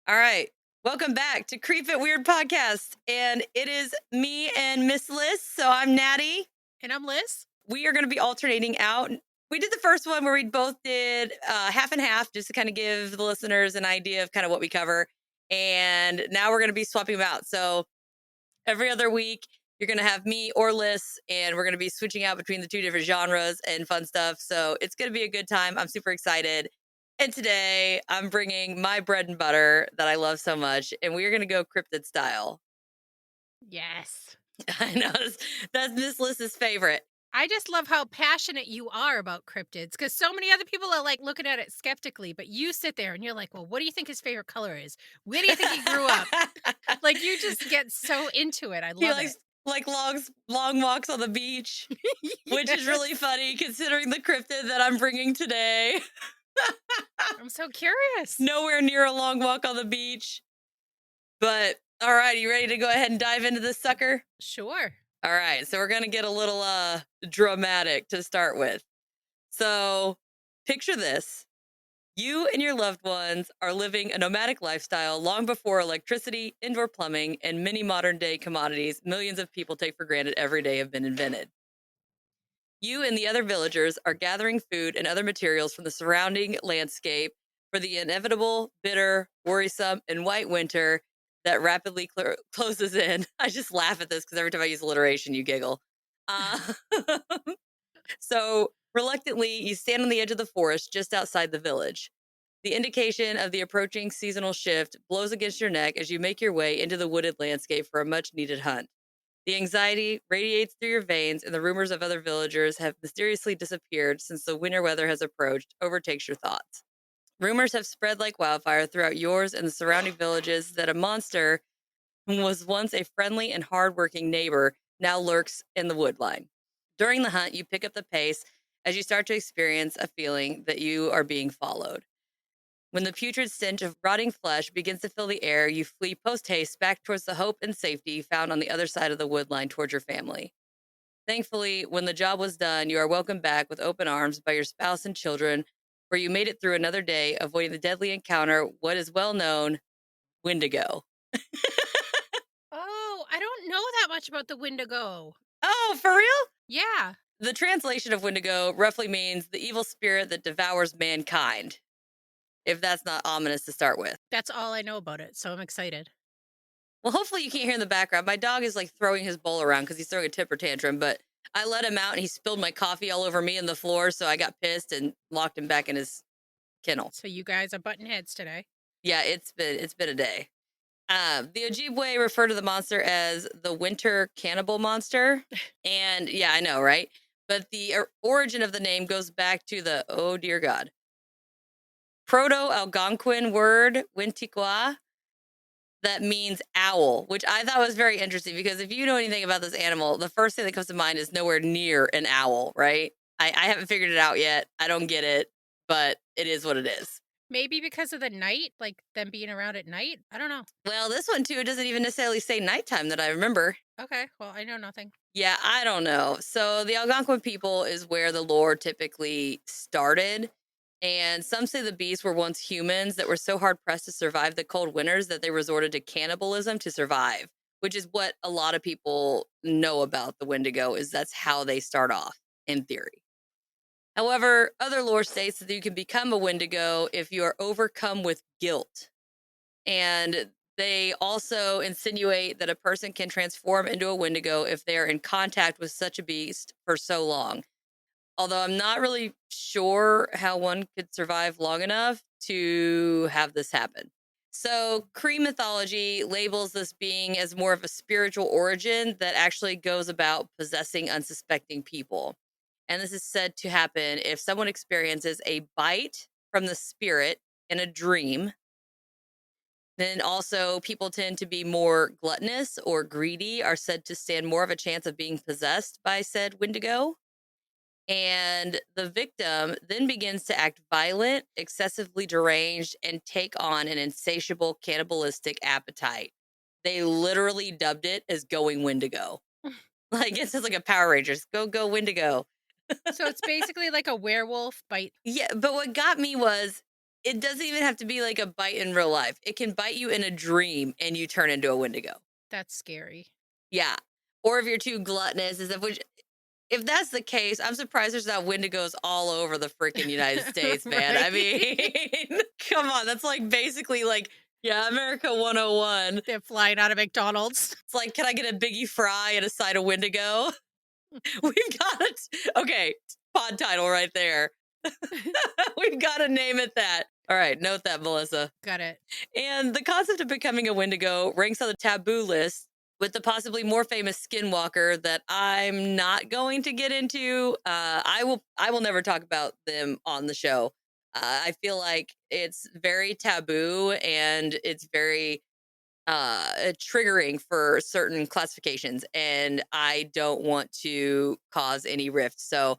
All right. Welcome back to Creep It Weird Podcast. And it is me and Miss Liss. So I'm Natty. And I'm Liss. We are going to be alternating out. We did the first one where we both did half and half just to kind of give the listeners an idea of kind of what we cover. And now we're going to be swapping them out. So every other week, you're going to have me or Liss, and we're going to be switching out between the two different genres and fun stuff. So it's going to be a good time. I'm super excited. And today I'm bringing my bread and butter that I love so much, and we are going to go cryptid style. Yes. I know that's Miss Liss's favorite. I just love how passionate you are about cryptids because so many other people are like looking at it skeptically, but you sit there and you're like, well, what do you think his favorite color is? Where do you think he grew up? Like you just get so into it. I He love likes like long walks on the beach, it. which is really funny considering the cryptid that I'm bringing today. I'm so curious. Nowhere near a long walk on the beach. But all right, you ready to go ahead and dive into this sucker? Sure. All right, so we're going to get a little dramatic to start with. So, picture this. You and your loved ones are living a nomadic lifestyle long before electricity, indoor plumbing, and many modern day commodities millions of people take for granted every day have been invented. You and the other villagers are gathering food and other materials from the surrounding landscape for the inevitable, bitter, worrisome, and white winter that rapidly closes in. I just laugh at this because every time I use alliteration, you giggle. Uh, so, reluctantly, you stand on the edge of the forest just outside the village. The indication of the approaching seasonal shift blows against your neck as you make your way into the wooded landscape for a much needed hunt. The anxiety radiates through your veins, and the rumors of other villagers have mysteriously disappeared since the winter weather has approached, overtakes your thoughts. Rumors have spread like wildfire throughout yours and the surrounding villages that a monster who was once a friendly and hardworking neighbor now lurks in the woodline. During the hunt, you pick up the pace as you start to experience a feeling that you are being followed. When the putrid stench of rotting flesh begins to fill the air, you flee post haste back towards the hope and safety found on the other side of the wood line towards your family. Thankfully, when the job was done, you are welcomed back with open arms by your spouse and children, where you made it through another day, avoiding the deadly encounter, what is well known, Wendigo. Oh, I don't know that much about the Wendigo. Oh, for real? Yeah. The translation of Wendigo roughly means the evil spirit that devours mankind, if that's not ominous to start with. That's all I know about it. So I'm excited. Well, hopefully you can't hear in the background. My dog is like throwing his bowl around because he's throwing a temper tantrum, but I let him out and he spilled my coffee all over me and the floor. So I got pissed and locked him back in his kennel. So you guys are butting heads today. Yeah, it's been a day. The Ojibwe refer to the monster as the winter cannibal monster. And yeah, I know, right? But the origin of the name goes back to the, oh dear God, Proto-Algonquin word, Wintiqua, that means owl, which I thought was very interesting because if you know anything about this animal, the first thing that comes to mind is nowhere near an owl, right? I haven't figured it out yet. I don't get it, but it is what it is. Maybe because of the night, like them being around at night. I don't know. Well, this one too, it doesn't even necessarily say nighttime that I remember. Okay, well, I know nothing. Yeah, I don't know. So the Algonquin people is where the lore typically started. And some say the beasts were once humans that were so hard pressed to survive the cold winters that they resorted to cannibalism to survive, which is what a lot of people know about the Wendigo is that's how they start off in theory. However, other lore states that you can become a Wendigo if you are overcome with guilt. And they also insinuate that a person can transform into a Wendigo if they are in contact with such a beast for so long. Although I'm not really sure how one could survive long enough to have this happen. So, Cree mythology labels this being as more of a spiritual origin that actually goes about possessing unsuspecting people. And this is said to happen if someone experiences a bite from the spirit in a dream. Then also, people tend to be more gluttonous or greedy, are said to stand more of a chance of being possessed by said Wendigo. And the victim then begins to act violent, excessively deranged, and take on an insatiable cannibalistic appetite. They literally dubbed it as going Wendigo. Like it's just like a Power Rangers, go Wendigo. So it's basically like a werewolf bite. Yeah, but what got me was it doesn't even have to be like a bite in real life. It can bite you in a dream and you turn into a Wendigo. That's scary. Yeah. Or if you're too gluttonous, is if which if that's the case, I'm surprised there's not Wendigos all over the freaking United States, man. I Right? mean, come on, that's like basically like, yeah, America 101. They're flying out of McDonald's. It's like, can I get a biggie fry and a side of Wendigo? We've got it. Okay, pod title right there. We've got to name it that. All right, note that, Melissa. Got it. And the concept of becoming a Wendigo ranks on the taboo list with the possibly more famous skinwalker that I'm not going to get into. I will never talk about them on the show. I feel like it's very taboo and it's very triggering for certain classifications, and I don't want to cause any rifts. So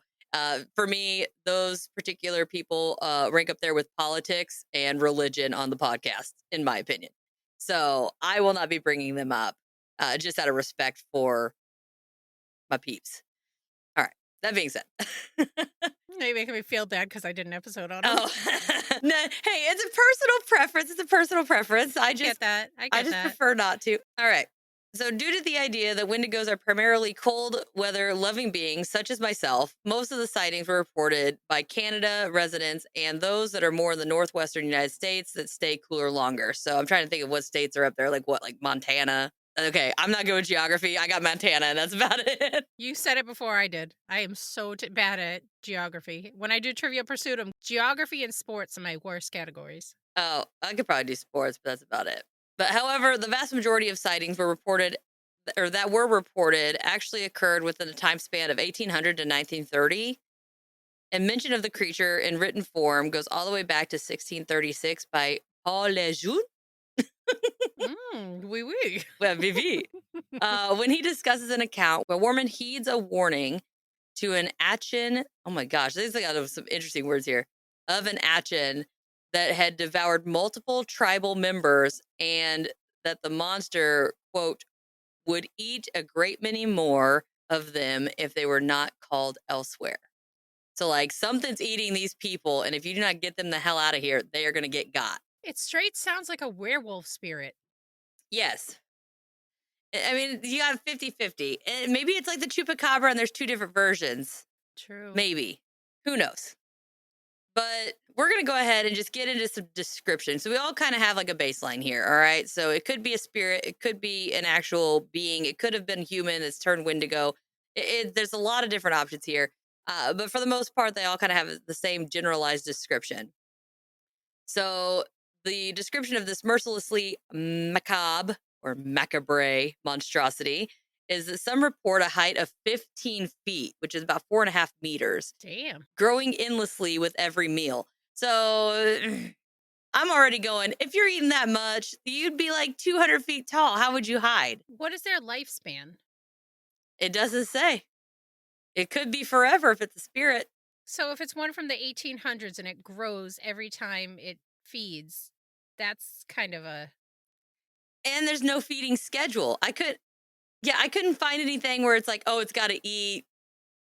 for me, those particular people rank up there with politics and religion on the podcast, in my opinion. So I will not be bringing them up, just out of respect for my peeps. All right. That being said, Now you're making me feel bad because I did an episode on them. oh, hey, it's a personal preference. It's a personal preference. I get that. I I get just that. prefer not to. All right. So, due to the idea that Wendigos are primarily cold weather loving beings, such as myself, most of the sightings were reported by Canada residents and those that are more in the northwestern United States that stay cooler longer. So, I'm trying to think of what states are up there, like what, like Montana. Okay, I'm not good with geography. I got Montana, and that's about it. You said it before I did. I am so bad at geography. When I do Trivia Pursuit, geography and sports are my worst categories. Oh, I could probably do sports, but that's about it. But however, the vast majority of sightings were reported or that were reported actually occurred within a time span of 1800 to 1930. And mention of the creature in written form goes all the way back to 1636 by Paul Lejeune. Oui, oui. Well, Vivi. When he discusses an account where Warman heeds a warning to an Achin. Oh my gosh, these got some interesting words here. Of an Achin that had devoured multiple tribal members and that the monster, quote, would eat a great many more of them if they were not called elsewhere. So, like, something's eating these people, and if you do not get them the hell out of here, they are going to get got. It straight sounds like a werewolf spirit. Yes. I mean, you got 50-50. And maybe it's like the chupacabra and there's two different versions. True. Maybe. Who knows? But we're going to go ahead and just get into some description. So we all kind of have like a baseline here. All right. So it could be a spirit. It could be an actual being. It could have been human that's turned Wendigo. There's a lot of different options here. But for the most part, they all kind of have the same generalized description. So the description of this mercilessly macabre or macabre monstrosity is that some report a height of 15 feet, which is about 4.5 meters, Damn. growing endlessly with every meal. So I'm already going, if you're eating that much, you'd be like 200 feet tall. How would you hide? What is their lifespan? It doesn't say. It could be forever if it's a spirit. So if it's one from the 1800s and it grows every time it feeds, that's kind of a... And there's no feeding schedule. I couldn't find anything where it's like, oh, it's got to eat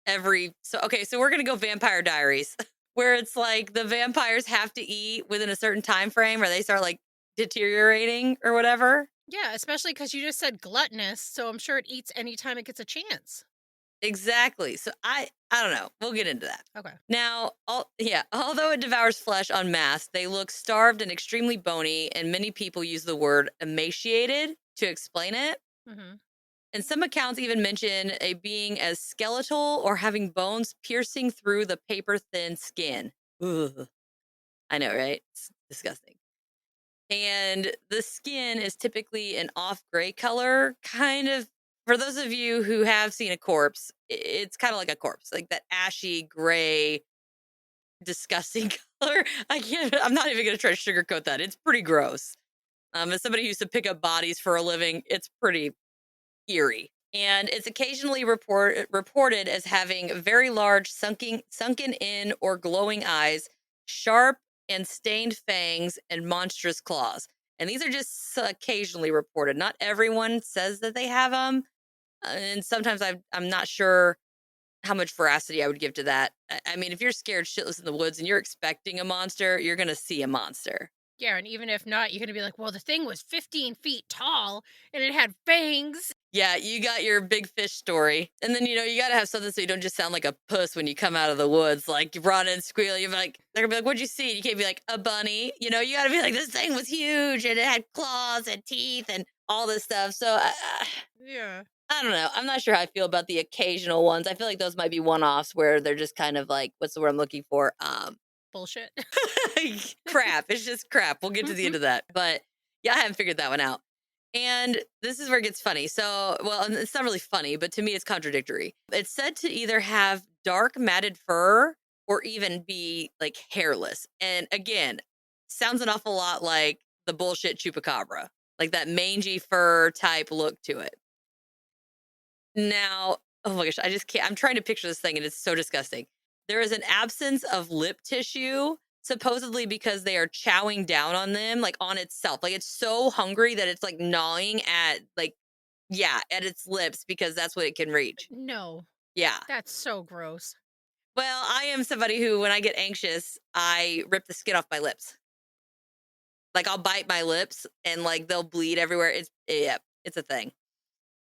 every. So, okay, so we're going to go Vampire Diaries, where it's like the vampires have to eat within a certain time frame or they start like deteriorating or whatever. Yeah, especially because you just said gluttonous, so I'm sure it eats anytime it gets a chance. Exactly. So I don't know. We'll get into that. Okay. Now, although it devours flesh en masse, they look starved and extremely bony, and many people use the word emaciated to explain it. Mm-hmm. And some accounts even mention a being as skeletal or having bones piercing through the paper-thin skin. Ugh. I know, right? It's disgusting. And the skin is typically an off-gray color, kind of. For those of you who have seen a corpse, it's kind of like a corpse, like that ashy gray, disgusting color. I'm not even going to try to sugarcoat that. It's pretty gross. As somebody who used to pick up bodies for a living, it's pretty eerie. And it's occasionally reported as having very large sunken in or glowing eyes, sharp and stained fangs, and monstrous claws. And these are just occasionally reported. Not everyone says that they have them. And sometimes I'm not sure how much veracity I would give to that. I mean, if you're scared shitless in the woods and you're expecting a monster, you're gonna see a monster. Yeah, and even if not, you're gonna be like, well, the thing was 15 feet tall and it had fangs. Yeah, you got your big fish story. And then, you gotta have something so you don't just sound like a puss when you come out of the woods, like running, squealing. You're like, they're gonna be like, what'd you see? And you can't be like, a bunny. You gotta be like, this thing was huge and it had claws and teeth and all this stuff. So Yeah. I don't know. I'm not sure how I feel about the occasional ones. I feel like those might be one offs where they're just kind of like, what's the word I'm looking for? Bullshit. Crap. It's just crap. We'll get to the end of that. But yeah, I haven't figured that one out. And this is where it gets funny. So, well, and it's not really funny, but to me, it's contradictory. It's said to either have dark matted fur or even be like hairless. And again, sounds an awful lot like the bullshit chupacabra, like that mangy fur type look to it. Now, oh my gosh, I just can't. I'm trying to picture this thing and it's so disgusting. There is an absence of lip tissue, supposedly because they are chowing down on them, like on itself. Like it's so hungry that it's like gnawing at, like, yeah, at its lips because that's what it can reach. No, Yeah. that's so gross. Well, I am somebody who, when I get anxious, I rip the skin off my lips. Like I'll bite my lips and like they'll bleed everywhere. Yeah, it's a thing.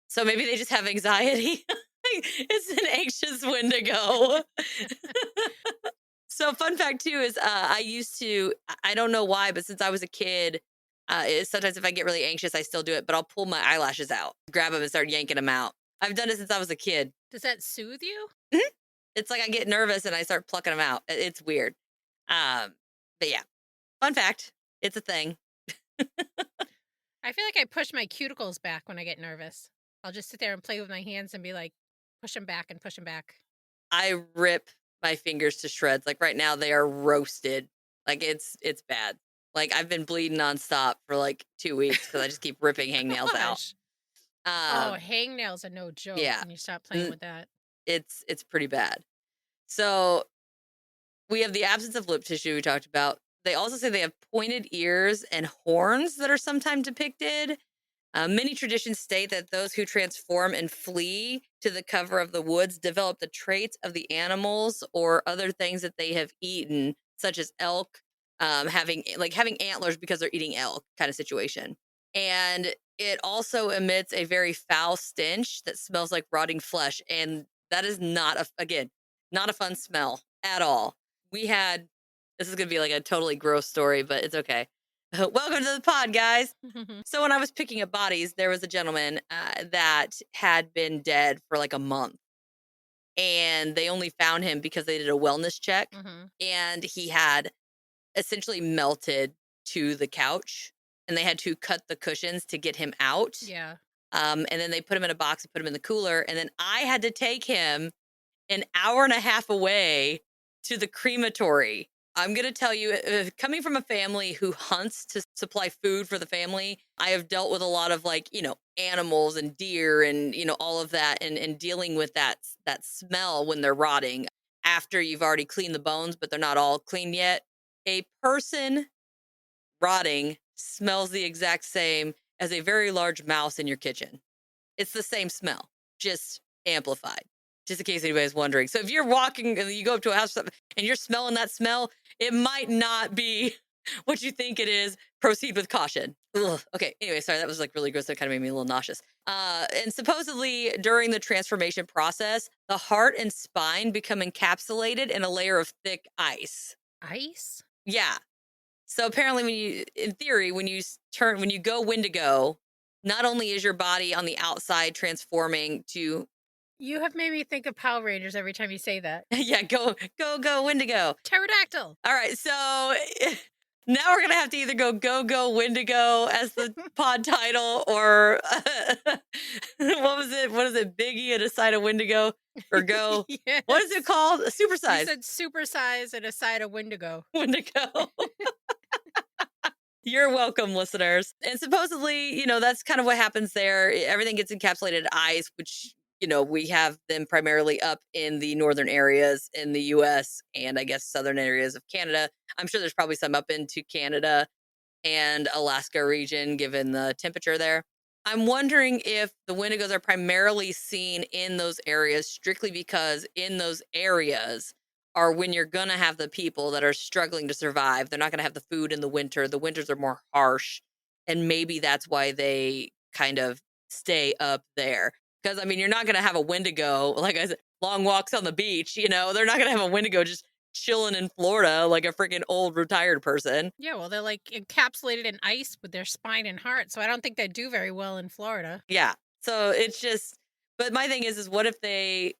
So maybe they just have anxiety. It's an anxious Wendigo. So fun fact too is I used to, I don't know why, but since I was a kid, sometimes if I get really anxious, I still do it, but I'll pull my eyelashes out, grab them and start yanking them out. I've done it since I was a kid. Does that soothe you? Mhm. It's like I get nervous and I start plucking them out. It's weird. But yeah, fun fact, it's a thing. I feel like I push my cuticles back when I get nervous. I'll just sit there and play with my hands and be like, push them back and push them back. I rip my fingers to shreds. Like right now, they are roasted. Like it's bad. Like I've been bleeding nonstop for like 2 weeks because I just keep ripping hangnails out. Gosh. Oh, Um, hangnails are no joke yeah, when you stop playing with that. it's pretty bad. So we have the absence of lip tissue we talked about. They also say they have pointed ears and horns that are sometimes depicted. Many traditions state that those who transform and flee to the cover of the woods develop the traits of the animals or other things that they have eaten, such as elk, having antlers because they're eating elk kind of situation. And it also emits a very foul stench that smells like rotting flesh, and that is not a fun smell at all. We had This is gonna be like a totally gross story, but it's okay. Welcome to the pod, guys. So when I was picking up bodies, there was a gentleman that had been dead for like a month, and they only found him because they did a wellness check, Mhm. and he had essentially melted to the couch, and they had to cut the cushions to get him out. Yeah. And then they put him in a box and put him in the cooler, and then I had to take him an hour and a half away to the crematory. I'm going to tell you, coming from a family who hunts to supply food for the family, I have dealt with a lot of like, animals and deer and, all of that and dealing with that smell when they're rotting after you've already cleaned the bones, but they're not all clean yet. A person rotting smells the exact same as a very large mouse in your kitchen. It's the same smell, just amplified. Just in case anybody's wondering. So if you're walking and you go up to a house and you're smelling that smell, it might not be what you think it is. Proceed with caution. Ugh. Okay. Anyway, sorry, that was like really gross. That kind of made me a little nauseous. And supposedly during the transformation process, the heart and spine become encapsulated in a layer of thick ice. Ice? Yeah. So apparently, in theory, when you go Wendigo, not only is your body on the outside transforming to, You have made me think of Power Rangers every time you say that. yeah, go Wendigo. Pterodactyl. All right, so now we're gonna have to either go Wendigo as the pod title, or what was it? What is it? Biggie and a side of Wendigo, or go? Yes. What is it called? You Supersized said supersize and a side of Wendigo. Wendigo. You're welcome, listeners. And supposedly, that's kind of what happens there. Everything gets encapsulated in ice, which, we have them primarily up in the northern areas in the US and I guess southern areas of Canada. I'm sure there's probably some up into Canada and Alaska region, given the temperature there. I'm wondering if the Wendigos are primarily seen in those areas strictly because in those areas are when you're going to have the people that are struggling to survive. They're not going to have the food in the winter. The winters are more harsh. And maybe that's why they kind of stay up there. Because, I mean, you're not going to have a Wendigo, like I said, long walks on the beach. They're not going to have a Wendigo just chilling in Florida like a freaking old retired person. Yeah, well, they're like encapsulated in ice with their spine and heart, so I don't think they do very well in Florida. Yeah. So it's just, but my thing is what if they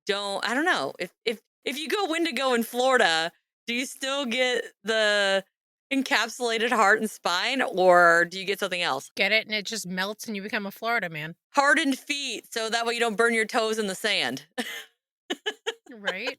don't, I don't know. If you go Wendigo in Florida, do you still get the encapsulated heart and spine or do you get something else? Get it? And it just melts and you become a Florida man. Hardened feet so that way you don't burn your toes in the sand. Right?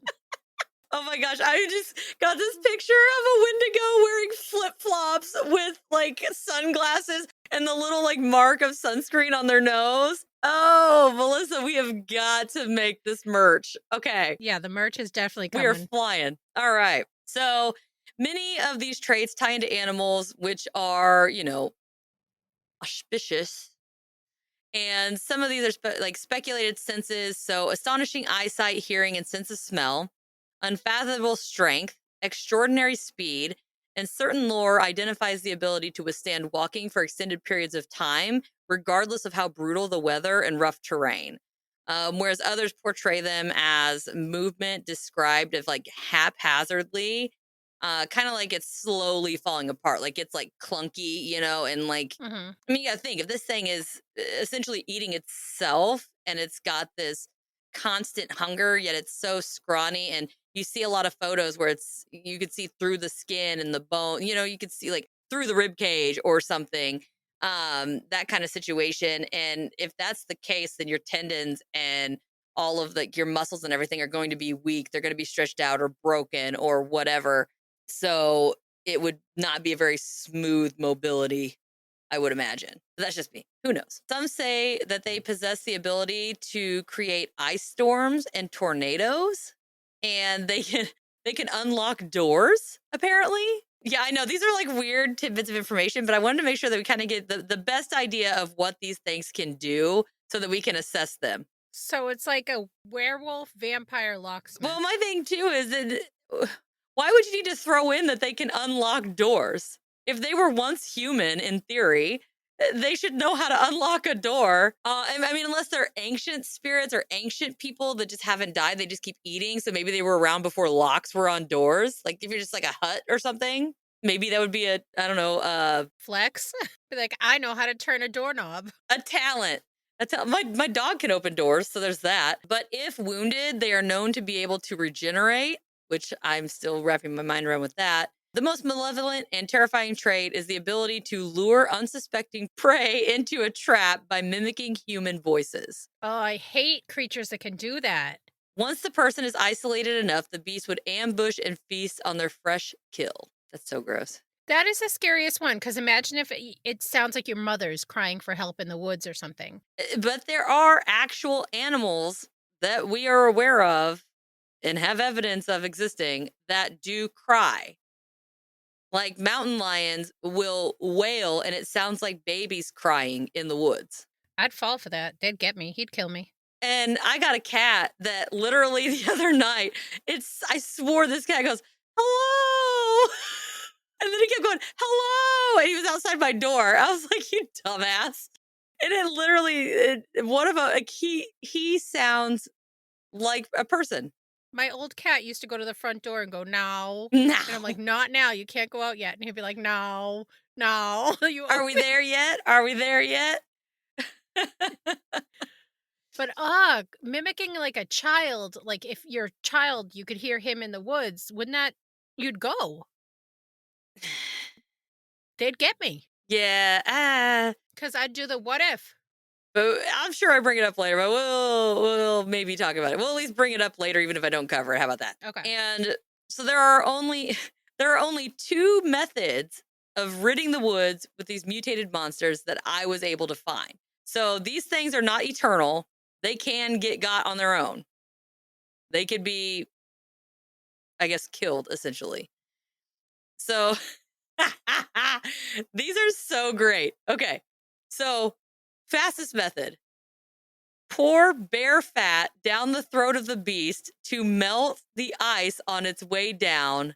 Oh my gosh, I just got this picture of a Wendigo wearing flip-flops with like sunglasses and the little like mark of sunscreen on their nose. Oh, Melissa, we have got to make this merch. Okay. Yeah, the merch is definitely We are coming. flying. All right. So many of these traits tie into animals, which are, auspicious. And some of these are like speculated senses. So astonishing eyesight, hearing, and sense of smell, unfathomable strength, extraordinary speed, and certain lore identifies the ability to withstand walking for extended periods of time, regardless of how brutal the weather and rough terrain. Whereas others portray them as movement described as like haphazardly, kind of like it's slowly falling apart, like it's like clunky, and like Hmm. I mean, you gotta think if this thing is essentially eating itself and it's got this constant hunger, yet it's so scrawny. And you see a lot of photos where you could see through the skin and the bone, you could see like through the rib cage or something, that kind of situation. And if that's the case, then your tendons and all of your muscles and everything are going to be weak. They're going to be stretched out or broken or whatever. So it would not be a very smooth mobility, I would imagine. But that's just me. Who knows? Some say that they possess the ability to create ice storms and tornadoes, and they can unlock doors, apparently. Yeah, I know. These are like weird tidbits of information, but I wanted to make sure that we kind of get the best idea of what these things can do so that we can assess them. So it's like a werewolf vampire locksmith. Well, my thing too is that why would you need to throw in that they can unlock doors? If they were once human, in theory, they should know how to unlock a door. I mean, unless they're ancient spirits or ancient people that just haven't died, they just keep eating. So maybe they were around before locks were on doors. Like if you're just like a hut or something, maybe that would be I don't know, Flex. Be like, I know how to turn a doorknob. a talent. My dog can open doors, so there's that. But if wounded, they are known to be able to regenerate, which I'm still wrapping my mind around with that. The most malevolent and terrifying trait is the ability to lure unsuspecting prey into a trap by mimicking human voices. Oh, I hate creatures that can do that. Once the person is isolated enough, the beast would ambush and feast on their fresh kill. That's so gross. That is the scariest one, because imagine if it sounds like your mother's crying for help in the woods or something. But there are actual animals that we are aware of and have evidence of existing that do cry. Like mountain lions will wail and it sounds like babies crying in the woods. I'd fall for that. They'd get me. He'd kill me. And I got a cat that literally the other night, I swore this cat goes, hello. And then he kept going, hello. And he was outside my door. I was like, you dumbass. And it literally, one of them, like he sounds like a person. My old cat used to go to the front door and go, no. No. And I'm like, not now. You can't go out yet. And he'd be like, no, no. Are we there yet? Are we there yet? But mimicking like a child, like if your child, you could hear him in the woods, wouldn't that, you'd go. They'd get me. Yeah. Because I'd do the what if. But I'm sure I bring it up later, but we'll maybe talk about it. We'll at least bring it up later, even if I don't cover it. How about that? Okay. And so there are only two methods of ridding the woods with these mutated monsters that I was able to find. So these things are not eternal. They can get got on their own. They could be, I guess, killed essentially. So these are so great. Okay. So Fastest method. Pour bear fat down the throat of the beast to melt the ice on its way down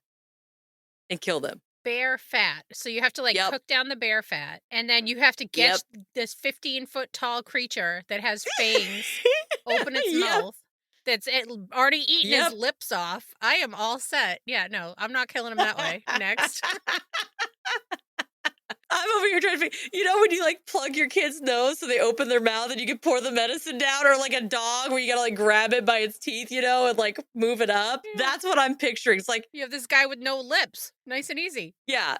and kill them. Bear fat. So you have to like Yep. cook down the bear fat, and then you have to get Yep. this 15-foot tall creature that has fangs, open its Yep. mouth, already eaten his Yep. lips off. I am all set. Yeah, no, I'm not killing him that way. Next. I'm over here trying to figure, when you like plug your kid's nose so they open their mouth and you can pour the medicine down, or like a dog where you gotta like grab it by its teeth, and like move it up. Yeah. That's what I'm picturing. It's like, You have this guy with no lips. Nice and easy. yeah,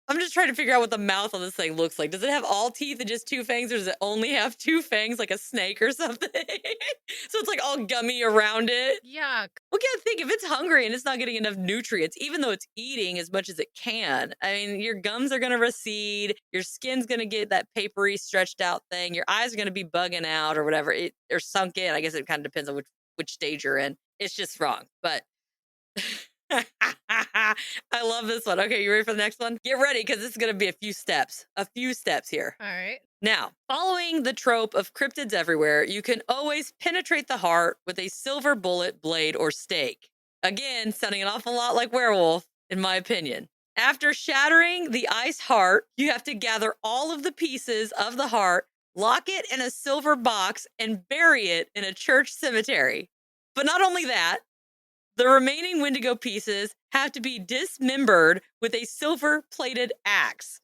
I'm just trying to figure out what the mouth on this thing looks like. Does it have all teeth and just two fangs, or does it only have two fangs like a snake or something? So it's like all gummy around it. Yuck. Well, can't think if it's hungry and it's not getting enough nutrients, even though it's eating as much as it can. I mean, your gums are going to recede, your skin's going to get that papery, stretched out thing, your eyes are going to be bugging out or whatever, or sunk in. I guess it kind of depends on which stage you're in. It's just wrong, but. I love this one. Okay, you ready for the next one? Get ready, because this is going to be a few steps here. All right. Now, following the trope of cryptids everywhere, you can always penetrate the heart with a silver bullet, blade, or stake. Again, sounding an awful lot like werewolf, in my opinion. After shattering the ice heart, you have to gather all of the pieces of the heart, lock it in a silver box, and bury it in a church cemetery. But not only that, the remaining Wendigo pieces have to be dismembered with a silver-plated axe.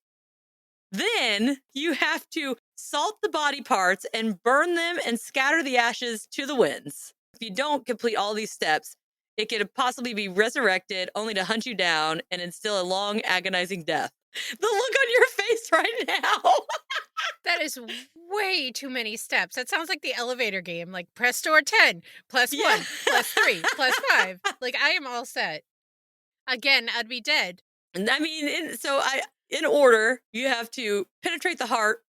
Then you have to salt the body parts and burn them and scatter the ashes to the winds. If you don't complete all these steps, it could possibly be resurrected only to hunt you down and instill a long, agonizing death. The look on your face right now. That is way too many steps. That sounds like the elevator game. Like press door 10, plus Yeah. 1, plus 3, plus 5. Like I am all set. Again, I'd be dead. And I mean, in order, you have to penetrate the heart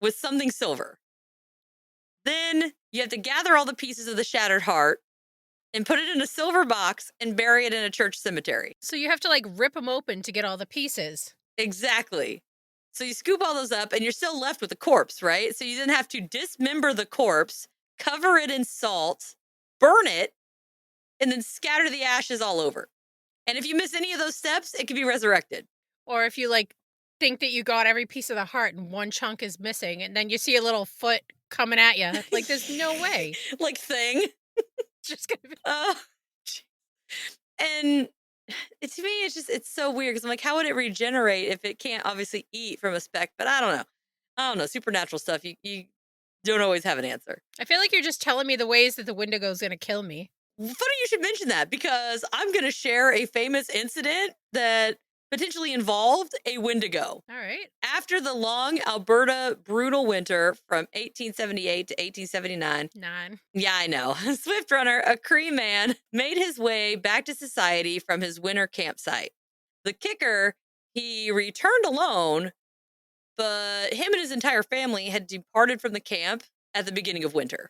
with something silver. Then you have to gather all the pieces of the shattered heart and put it in a silver box and bury it in a church cemetery. So you have to like rip them open to get all the pieces. Exactly. So you scoop all those up and you're still left with the corpse, right? So you then have to dismember the corpse, cover it in salt, burn it, and then scatter the ashes all over. And if you miss any of those steps, it can be resurrected. Or if you like think that you got every piece of the heart and one chunk is missing, and then you see a little foot coming at you. Like there's no way. Like thing. It's just gonna be. And to me, it's so weird because I'm like, how would it regenerate if it can't obviously eat from a speck? But I don't know. Supernatural stuff. You don't always have an answer. I feel like you're just telling me the ways that the Wendigo is gonna kill me. Funny you should mention that, because I'm going to share a famous incident that potentially involved a Wendigo. All right. After the long Alberta brutal winter from 1878 to 1879. 9. Yeah, I know. Swift runner, a Cree man, made his way back to society from his winter campsite. The kicker, he returned alone, but him and his entire family had departed from the camp at the beginning of winter.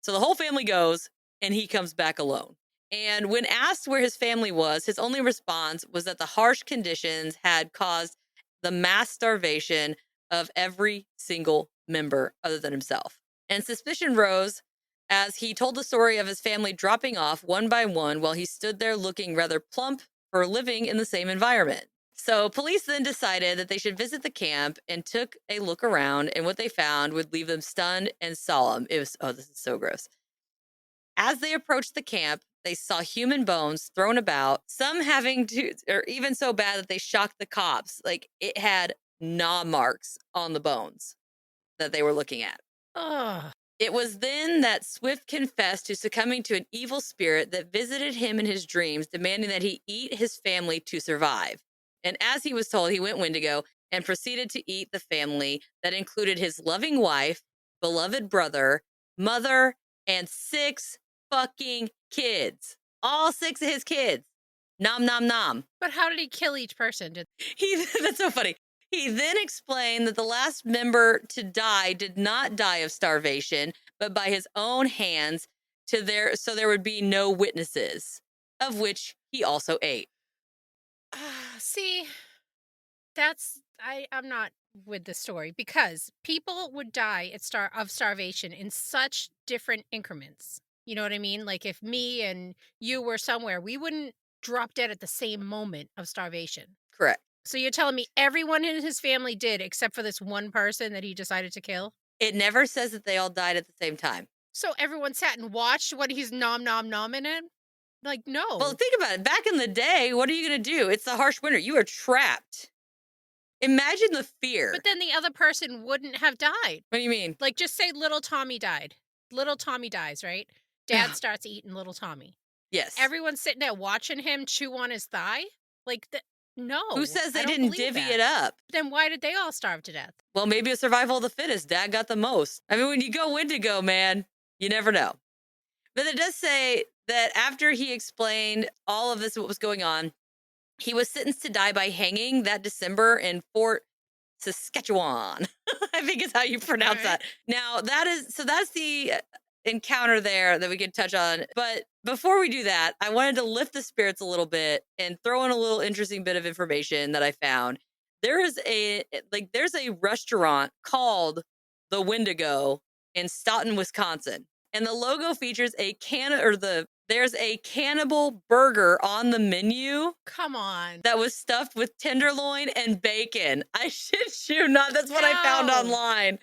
So the whole family goes, and he comes back alone. And when asked where his family was, his only response was that the harsh conditions had caused the mass starvation of every single member other than himself. And suspicion rose as he told the story of his family dropping off one by one while he stood there looking rather plump for living in the same environment. So police then decided that they should visit the camp and took a look around, and what they found would leave them stunned and solemn. It was, this is so gross. As they approached the camp, they saw human bones thrown about, some having to, or even so bad that they shocked the cops. Like it had gnaw marks on the bones that they were looking at. Ugh. It was then that Swift confessed to succumbing to an evil spirit that visited him in his dreams, demanding that he eat his family to survive. And as he was told, he went Wendigo and proceeded to eat the family that included his loving wife, beloved brother, mother, and 6 fucking kids. All 6 of his kids. Nom, nom, nom. But how did he kill each person? That's so funny. He then explained that the last member to die did not die of starvation, but by his own hands, so there would be no witnesses, of which he also ate. See, I'm not with the story because people would die of starvation in such different increments. You know what I mean? Like if me and you were somewhere, we wouldn't drop dead at the same moment of starvation. Correct. So you're telling me everyone in his family did except for this one person that he decided to kill? It never says that they all died at the same time. So everyone sat and watched when he's nomming it? Like, Well, no. think about it. Back in the day, what are you going to do? It's the harsh winter. You are trapped. Imagine the fear. But then the other person wouldn't have died. What do you mean? Like, just say little Tommy died. Little Tommy dies, right? Dad starts eating little Tommy. Yes. Everyone's sitting there watching him chew on his thigh? Like, no. Who says I they don't didn't believe divvy that. it up? Then why did they all starve to death? Well, maybe a survival of the fittest. Dad got the most. I mean, when you go Wendigo, man, you never know. But it does say that after he explained all of this, what was going on, he was sentenced to die by hanging that December in Fort Saskatchewan. I think is how you pronounce All right. that. Now, that's the encounter there that we could touch on. But before we do that, I wanted to lift the spirits a little bit and throw in a little interesting bit of information that I found. There's a restaurant called the Wendigo in Stoughton, Wisconsin. And the logo features there's a cannibal burger on the menu Come on. that was stuffed with tenderloin and bacon. I shit you not. That's what I found No. online.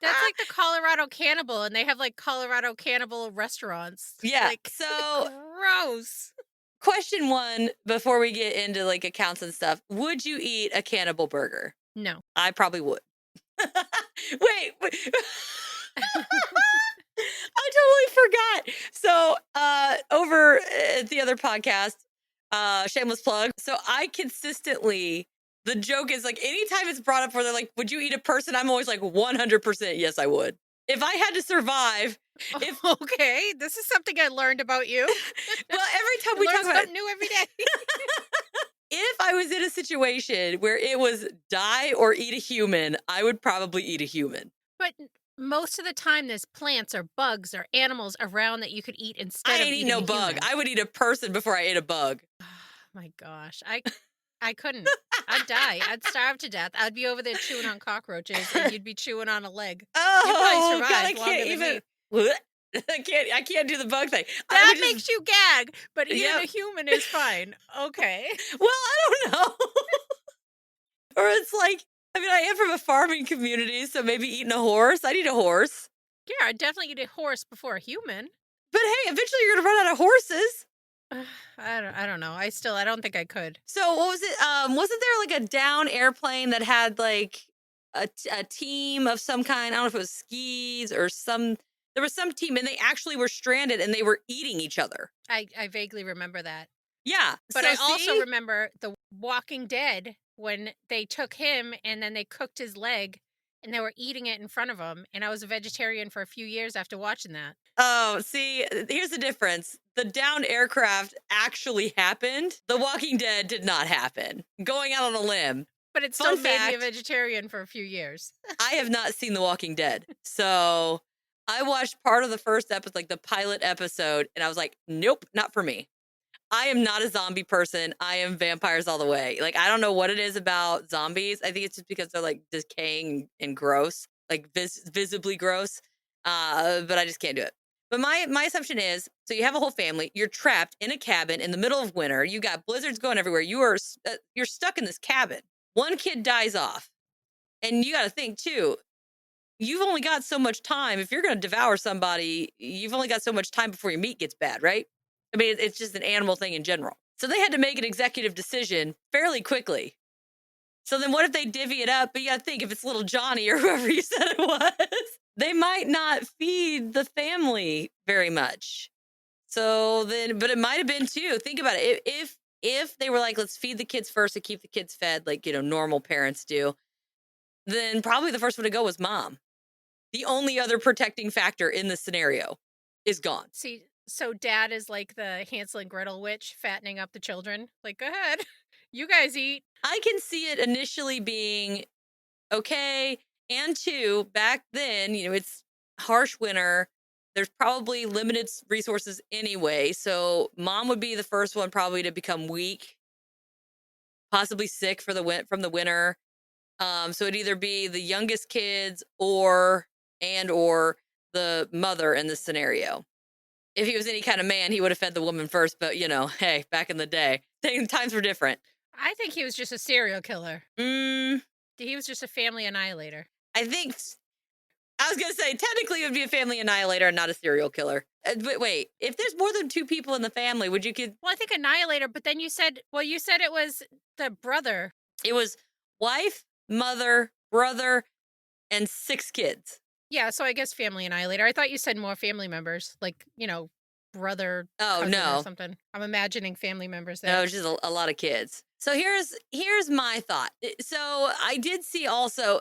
That's like the Colorado Cannibal, and they have like Colorado Cannibal restaurants. Yeah. Like, So, gross. question one before we get into like accounts and stuff: would you eat a cannibal burger? No. I probably would. wait. I totally forgot. So, over at the other podcast, shameless plug. So I consistently, the joke is like anytime it's brought up where they're like, would you eat a person? I'm always like 100% yes, I would. If I had to survive, if Okay, this is something I learned about you. well, every time we Learn talk about something new every day. if I was in a situation where it was die or eat a human, I would probably eat a human. But most of the time, there's plants or bugs or animals around that you could eat instead I of ain't eat eating no a bug. human. I would eat a person before I ate a bug. Oh, my gosh, I couldn't. I'd die. I'd starve to death. I'd be over there chewing on cockroaches, and you'd be chewing on a leg. Oh survive God, I longer can't than even. me. I can't do the bug thing. I That would just, makes you gag, but eating Yep. a human is fine. Okay. well, I don't know. Or it's like, I mean, I am from a farming community, so maybe eating a horse. I'd eat a horse. Yeah, I'd definitely eat a horse before a human. But hey, eventually you're gonna run out of horses. I don't know. I don't think I could. So what was it? Wasn't there like a down airplane that had like a team of some kind? I don't know if it was skis or some. There was some team, and they actually were stranded, and they were eating each other. I vaguely remember that. Yeah, But so I also see? remember The Walking Dead when they took him and then they cooked his leg and they were eating it in front of him. And I was a vegetarian for a few years after watching that. Oh, see, here's the difference. The downed aircraft actually happened. The Walking Dead did not happen. Going out on a limb. But it still Fun made me a fact. vegetarian for a few years. I have not seen The Walking Dead. So I watched part of the first episode, like the pilot episode, and I was like, nope, not for me. I am not a zombie person. I am vampires all the way. Like, I don't know what it is about zombies. I think it's just because they're like decaying and gross, like visibly gross. But I just can't do it. But my assumption is, so you have a whole family. You're trapped in a cabin in the middle of winter. You got blizzards going everywhere. You're stuck in this cabin. One kid dies off, and you got to think too. You've only got so much time. If you're going to devour somebody, you've only got so much time before your meat gets bad, right? I mean, it's just an animal thing in general. So they had to make an executive decision fairly quickly. So then what if they divvy it up? But you got to think, if it's little Johnny or whoever you said it was, they might not feed the family very much. So then, but it might have been too. Think about it. If they were like, let's feed the kids first to keep the kids fed, like, normal parents do, then probably the first one to go was mom. The only other protecting factor in this scenario is gone. See, so dad is like the Hansel and Gretel witch fattening up the children. Like, go ahead. You guys eat. I can see it initially being okay. And two, back then, it's harsh winter. There's probably limited resources anyway. So mom would be the first one probably to become weak, possibly sick from the winter. So it'd either be the youngest kids or the mother in this scenario. If he was any kind of man, he would have fed the woman first. But hey, back in the day, times were different. I think he was just a serial killer. Mm, He was just a family annihilator. I think I was gonna say technically it would be a family annihilator and not a serial killer. But wait, if there's more than 2 people in the family, would you could? Well, I think annihilator, but then you said it was the brother. It was wife, mother, brother, and 6 kids. Yeah, so I guess family annihilator. I thought you said more family members, like, brother, Oh cousin or no, something. I'm imagining family members no, there. it's just a lot of kids. So here's my thought. So I did see also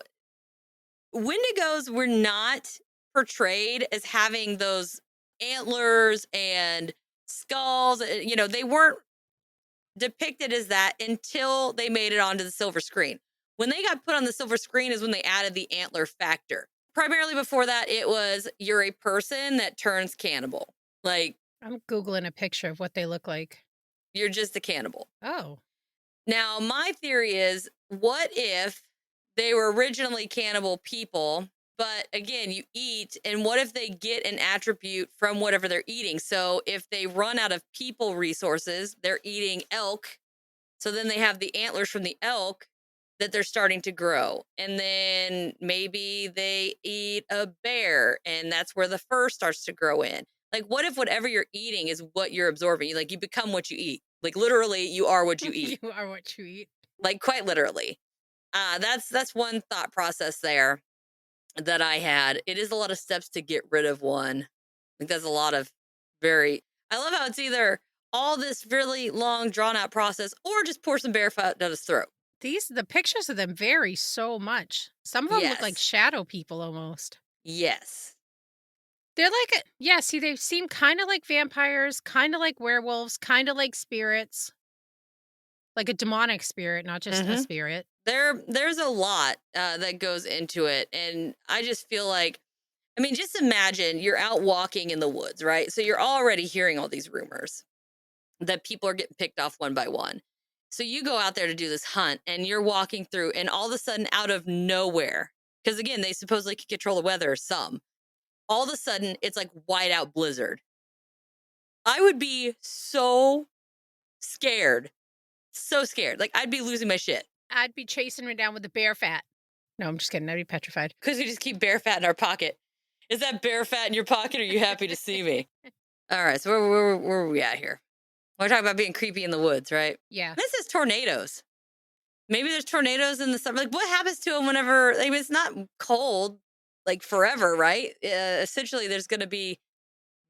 Wendigos were not portrayed as having those antlers and skulls. They weren't depicted as that until they made it onto the silver screen. When they got put on the silver screen is when they added the antler factor. Primarily before that, it was you're a person that turns cannibal. Like I'm Googling a picture of what they look like. you're just a cannibal. Oh. Now, my theory is what if they were originally cannibal people, but again, you eat, and what if they get an attribute from whatever they're eating? So if they run out of people resources, they're eating elk. So then they have the antlers from the elk that they're starting to grow. And then maybe they eat a bear, and that's where the fur starts to grow in. Like, what if whatever you're eating is what you're absorbing? Like, you become what you eat. Like, literally, you are what you eat. You are what you eat. Like, quite literally. That's one thought process there that I had. It is a lot of steps to get rid of one. Like, that's a lot of I love how it's either all this really long, drawn out process or just pour some bear fat down his throat. The pictures of them vary so much. Some of them look like Yes. shadow people almost. Yes. They're like, yeah, see, they seem kind of like vampires, kind of like werewolves, kind of like spirits. Like a demonic spirit, not just a hmm spirit. There's a lot that goes into it. And I just feel like, I mean, just imagine you're out walking in the woods, right? So you're already hearing all these rumors that people are getting picked off one by one. So you go out there to do this hunt and you're walking through, and all of a sudden, out of nowhere, because again, they supposedly can control the weather, some, all of a sudden, it's like whiteout blizzard. I would be so scared. So scared. Like, I'd be losing my shit. I'd be chasing her down with the bear fat. No, I'm just kidding. I'd be petrified. Because we just keep bear fat in our pocket. Is that bear fat in your pocket, or are you happy to see me? All right, so where are we at here? We're talking about being creepy in the woods, right? Yeah. This is tornadoes. Maybe there's tornadoes in the summer. Like, what happens to them whenever, like, it's not cold, like, forever, right? Essentially, there's going to be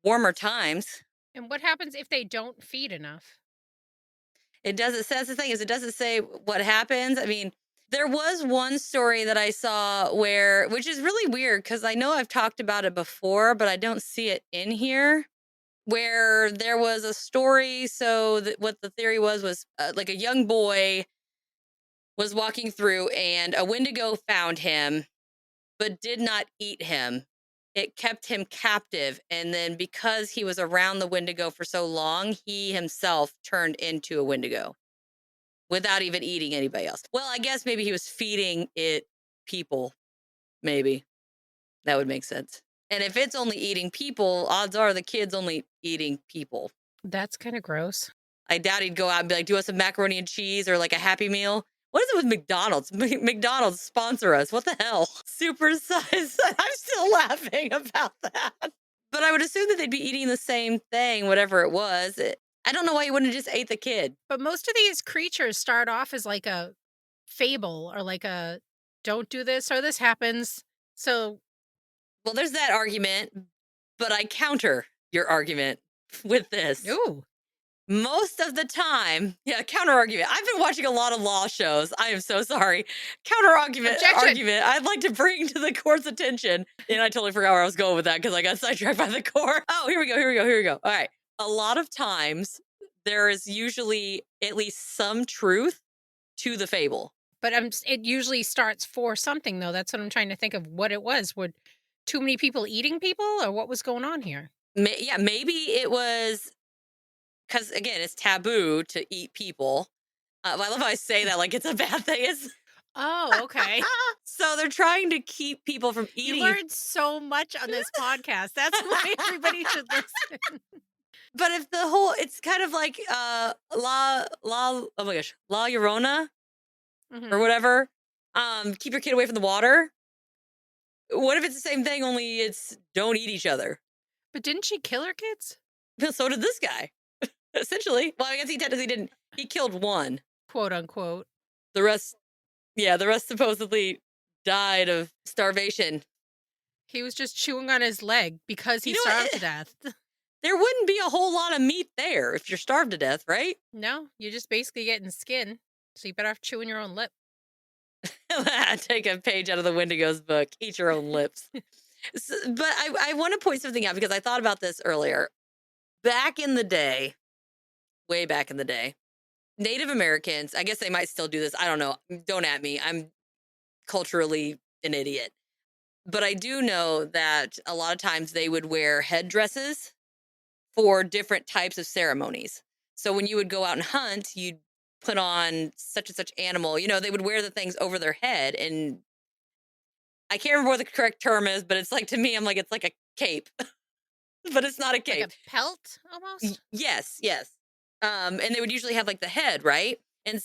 warmer times. And what happens if they don't feed enough? It doesn't, that's the thing, is it doesn't say what happens. I mean, there was one story that I saw which is really weird because I know I've talked about it before, but I don't see it in here, where there was a story. So what the theory was like a young boy was walking through and a Wendigo found him, but did not eat him. It kept him captive. And then because he was around the Wendigo for so long, he himself turned into a Wendigo without even eating anybody else. Well, I guess maybe he was feeding it people. Maybe that would make sense. And if it's only eating people, odds are the kid's only eating people. That's kind of gross. I doubt he'd go out and be like, do you want some macaroni and cheese or like a Happy Meal? What is it with McDonald's? McDonald's sponsor us. What the hell? Supersized. I'm still laughing about that. But I would assume that they'd be eating the same thing, whatever it was. I don't know why you wouldn't have just ate the kid. But most of these creatures start off as like a fable or like a don't do this or this happens. So, Well, there's that argument, but I counter your argument with this. ooh, Most of the time, yeah, counter argument. I've been watching a lot of law shows. I am so sorry. Counter argument, Objection. I'd like to bring to the court's attention. And I totally forgot where I was going with that because I got sidetracked by the court. Oh, here we go. All right. A lot of times, there is usually at least some truth to the fable. but it usually starts for something though. That's what I'm trying to think of what it was. Would too many people eating people or what was going on here? Yeah, maybe it was because, again, it's taboo to eat people. I love how I say that like it's a bad thing. Oh, okay. So they're trying to keep people from You eating. learned so much on this podcast. That's why everybody should listen. But if the whole, it's kind of like oh my gosh, La Llorona or Mhm. whatever. Keep your kid away from the water. What if it's the same thing, only it's don't eat each other? But didn't she kill her kids? Well, so did this guy, essentially. Well, I guess he technically didn't. He killed one. Quote unquote. The rest, yeah, the rest supposedly died of starvation. He was just chewing on his leg because You he know starved to what? death. There wouldn't be a whole lot of meat there if you're starved to death, right? No, you're just basically getting skin. So you better off chewing your own lip. Take a page out of the Wendigo's book. Eat your own lips. But I want to point something out because I thought about this earlier. Back in the day, way back in the day, Native Americans, I guess they might still do this. I don't know. Don't at me. I'm culturally an idiot. But I do know that a lot of times they would wear headdresses for different types of ceremonies. So when you would go out and hunt, you'd put on such and such animal. They would wear the things over their head. And I can't remember what the correct term is, but it's like, to me, I'm like, it's like a cape, but it's not a Like a cape. pelt almost? Yes, yes. And they would usually have like the head, right? And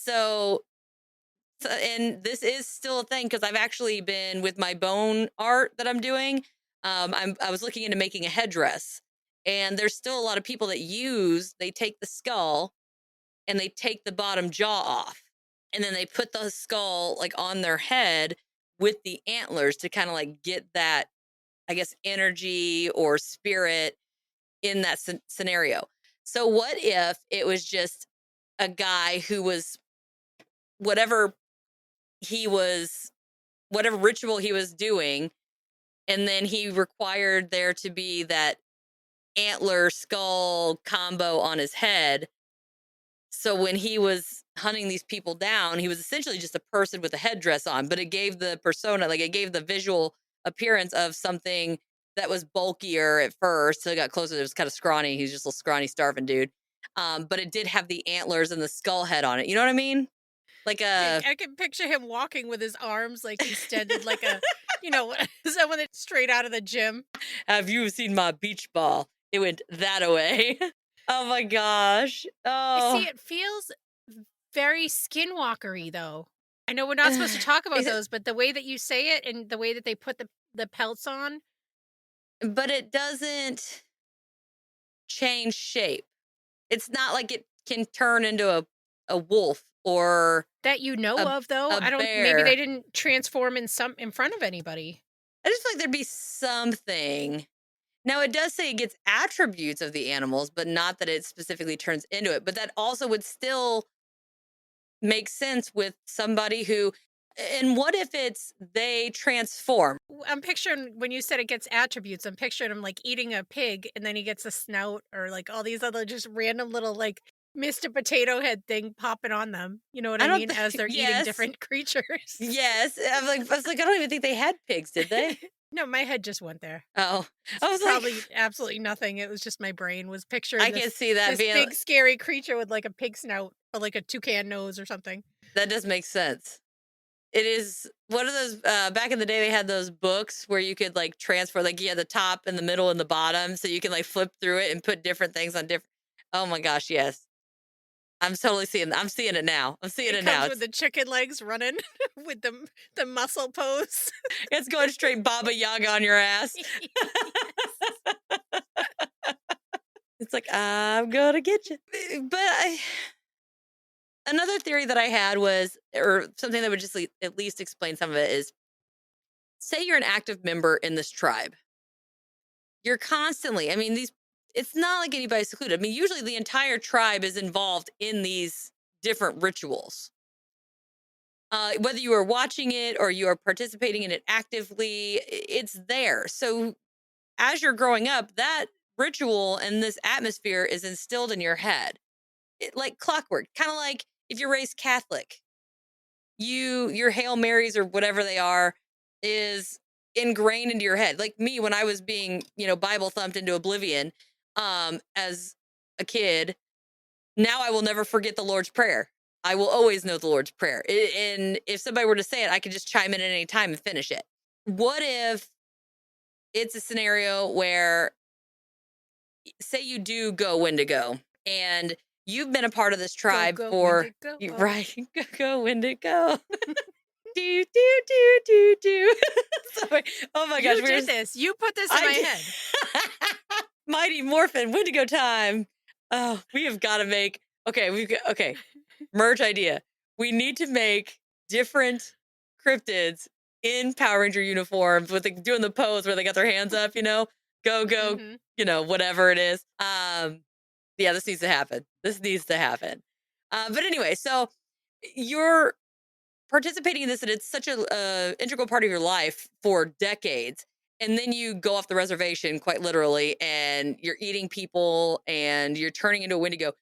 and this is still a thing because I've actually been with my bone art that I'm doing. I was looking into making a headdress, and there's still a lot of people that they take the skull and they take the bottom jaw off, and then they put the skull like on their head with the antlers to kind of like get that, I guess, energy or spirit in that scenario. So what if it was just a guy who was whatever he was, whatever ritual he was doing, and then he required there to be that antler skull combo on his head. So when he was hunting these people down, he was essentially just a person with a headdress on, but it gave the persona, like it gave the visual appearance of something that was bulkier at first. So it got closer. It was kind of scrawny. He's just a scrawny, starving dude. But it did have the antlers and the skull head on it. You know what I mean? Like a I can picture him walking with his arms like extended, like a, someone that's straight out of the gym. have you seen my beach ball? It went that away. Oh my gosh. See, Oh. it feels very skinwalkery though. I know we're not supposed to talk about Is it- those, but the way that you say it and the way that they put the pelts on, but it doesn't change shape. It's not like it can turn into a wolf or that you know a of though, a I don't, maybe they bear. didn't transform in front of anybody. I just feel like there'd be something. Now it does say it gets attributes of the animals, but not that it specifically turns into it. But that also would still make sense with somebody who, and what if it's they transform? I'm picturing when you said it gets attributes, I'm picturing him like eating a pig and then he gets a snout or like all these other just random little like Mr. Potato Head thing popping on them. You know what I I don't mean? think, As they're eating yes, different creatures. yes. I was like, I don't even think they had pigs, did they? No, my head just went there. Oh, It's I was like, probably absolutely nothing. It was just my brain was I picturing can this see that this being, big scary creature with like a pig snout or like a toucan nose or something. that does make sense. It is one of those, back in the day, they had those books where you could like transfer, like you had the top and the middle and the bottom. So you can like flip through it and put different things on different. Oh my gosh, yes. I'm seeing it now. I'm seeing It it now. comes with the chicken legs running with the muscle pose. It's going straight Baba Yaga on your ass. It's like, I'm gonna get you. But another theory that I had was, or something that would just at least explain some of it is, say you're an active member in this tribe. You're constantly, I mean, it's not like anybody's secluded. I mean, usually the entire tribe is involved in these different rituals. Whether you are watching it or you are participating in it actively, it's there. So as you're growing up, that ritual and this atmosphere is instilled in your head, like clockwork. Kind of like if you're raised Catholic, your Hail Marys or whatever they are is ingrained into your head. Like me, when I was being, Bible thumped into oblivion, as a kid, now I will never forget the Lord's Prayer. I will always know the Lord's Prayer. And if somebody were to say it, I could just chime in at any time and finish it. What if it's a scenario where, say, you do go Wendigo and you've been a part of this Go, tribe go, for, Wendigo. you Oh. right, go Wendigo. Do, do, do, do, do. Sorry. Oh my gosh. You did this. You put this in my head. Mighty Morphin, Wendigo time. Oh, we have got to make, okay. Merge idea. We need to make different cryptids in Power Ranger uniforms with doing the pose where they got their hands up, go, whatever it is. Yeah, this needs to happen. This needs to happen. But anyway, so you're participating in this, and it's such a integral part of your life for decades. And then you go off the reservation, quite literally, and you're eating people and you're turning into a Wendigo.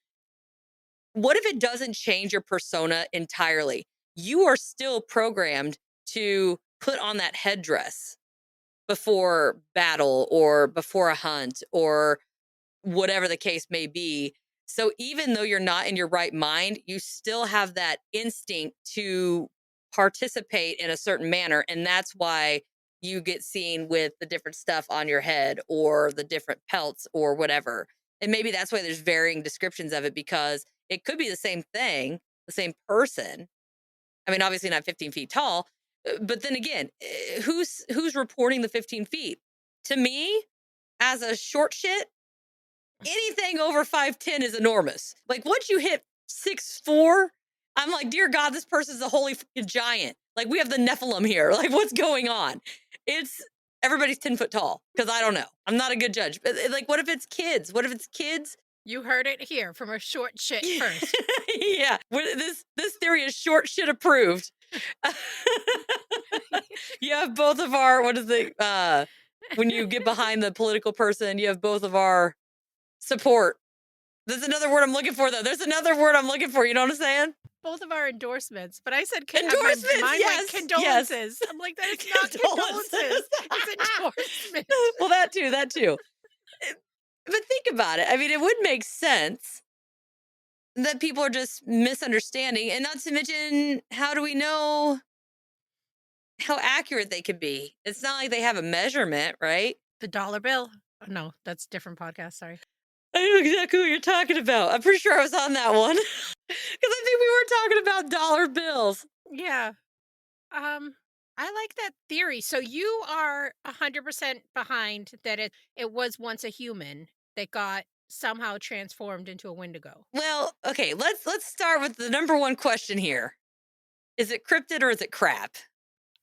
What if it doesn't change your persona entirely? You are still programmed to put on that headdress before battle or before a hunt or whatever the case may be. So even though you're not in your right mind, you still have that instinct to participate in a certain manner. And that's why you get seen with the different stuff on your head or the different pelts or whatever. And maybe that's why there's varying descriptions of it, because it could be the same thing, the same person. I mean, obviously not 15 feet tall, but then again, who's reporting the 15 feet? To me, as a short shit, anything over 5'10" is enormous. Like once you hit 6'4", I'm like, dear God, this person's a holy fucking giant. Like we have the Nephilim here. Like what's going on? It's everybody's 10 foot tall because I don't know. I'm not a good judge. But like, what if it's kids? What if it's kids? You heard it here from a short shit first. Yeah, this theory is short shit approved. You have both of our, what is it? When you get behind the political person, you have both of our support. There's another word I'm looking for, though. There's another word I'm looking for. You know what I'm saying? Both of our endorsements. But I said Endorsements, mine yes, went condolences. I'm like, that is not condolences. It's endorsement. Well, that too. But think about it. I mean, it would make sense that people are just misunderstanding. And not to mention, how do we know how accurate they could be? It's not like they have a measurement, right? The dollar bill. Oh, no, that's a different podcast. Sorry. I know exactly what you're talking about. I'm pretty sure I was on that one. Because I think we were talking about dollar bills. Yeah. I like that theory. So you are 100% behind that it was once a human that got somehow transformed into a Wendigo. Well, okay, let's start with the number one question here. Is it cryptid or is it crap?